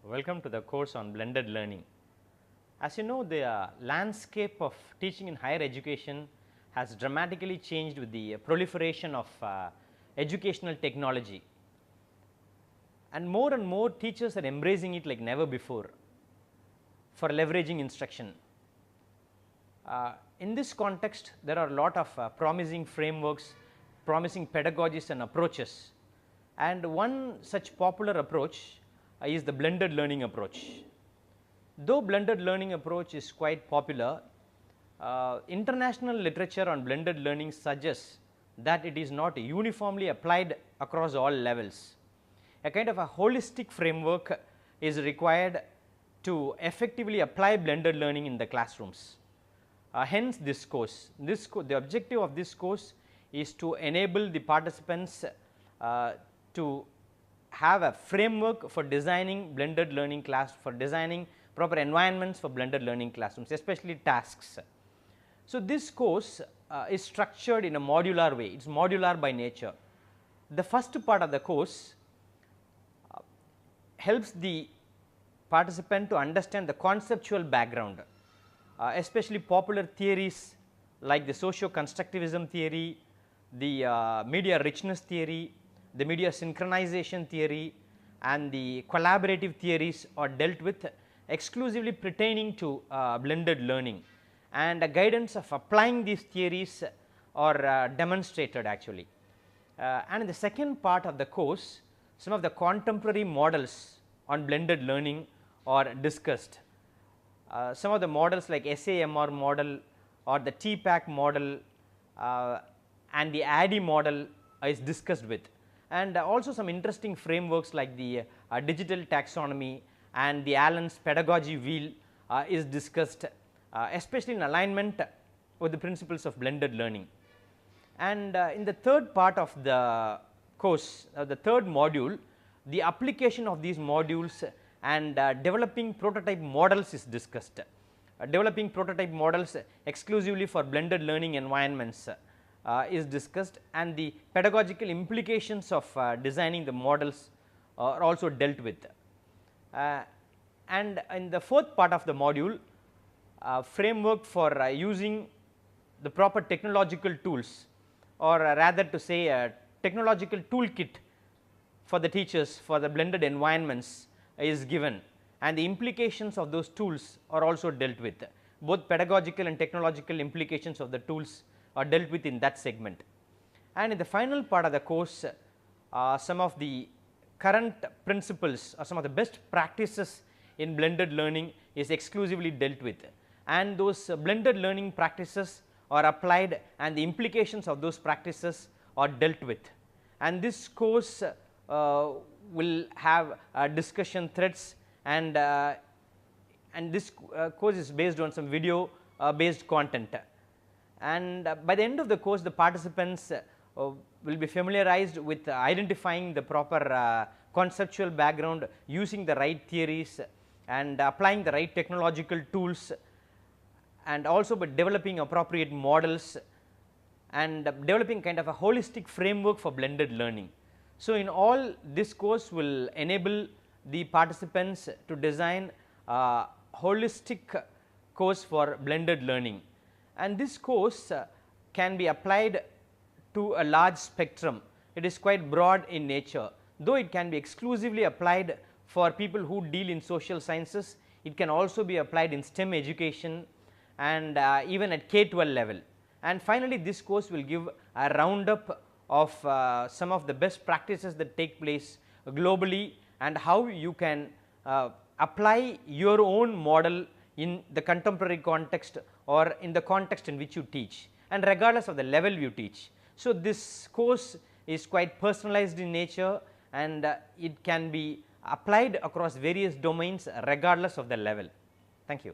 Welcome to the course on blended learning. As you know, the landscape of teaching in higher education has dramatically changed with the proliferation of educational technology, and more teachers are embracing it like never before for leveraging instruction. In this context, there are a lot of promising frameworks, promising pedagogies and approaches, and one such popular approach is the blended learning approach. Though blended learning approach is quite popular, international literature on blended learning suggests that it is not uniformly applied across all levels. A kind of a holistic framework is required to effectively apply blended learning in the classrooms. Hence this course, the objective of this course is to enable the participants to have a framework for designing blended learning for designing proper environments for blended learning classrooms, especially tasks. So, this course is structured in a modular way, it is modular by nature. The first part of the course helps the participant to understand the conceptual background, especially popular theories like the socio-constructivism theory, the media richness theory, the media synchronization theory, and the collaborative theories are dealt with exclusively pertaining to blended learning, and the guidance of applying these theories are demonstrated actually. And in the second part of the course, some of the contemporary models on blended learning are discussed. Some of the models like SAMR model or the TPAC model and the ADDIE model is discussed with, and also some interesting frameworks like the digital taxonomy and the Allen's pedagogy wheel is discussed, especially in alignment with the principles of blended learning. And in the third part of the course, the third module, the application of these modules and developing prototype models is discussed. Developing prototype models exclusively for blended learning environments is discussed, and the pedagogical implications of designing the models are also dealt with. And in the fourth part of the module, framework for using the proper technological tools, or rather to say a technological toolkit for the teachers for the blended environments is given, and the implications of those tools are also dealt with. Both pedagogical and technological implications of the tools are dealt with in that segment. And in the final part of the course, some of the current principles or some of the best practices in blended learning is exclusively dealt with, and those blended learning practices are applied and the implications of those practices are dealt with. And this course will have discussion threads, and this course is based on some video based content. And by the end of the course, the participants will be familiarized with identifying the proper conceptual background, using the right theories and applying the right technological tools, and also by developing appropriate models and developing kind of a holistic framework for blended learning. So, in all, this course will enable the participants to design a holistic course for blended learning, and this course can be applied to a large spectrum. It is quite broad in nature, though it can be exclusively applied for people who deal in social sciences. It can also be applied in STEM education and even at K-12 level. And finally, this course will give a roundup of some of the best practices that take place globally, and how you can apply your own model in the contemporary context or in the context in which you teach, and regardless of the level you teach. So, this course is quite personalized in nature, and it can be applied across various domains regardless of the level. Thank you.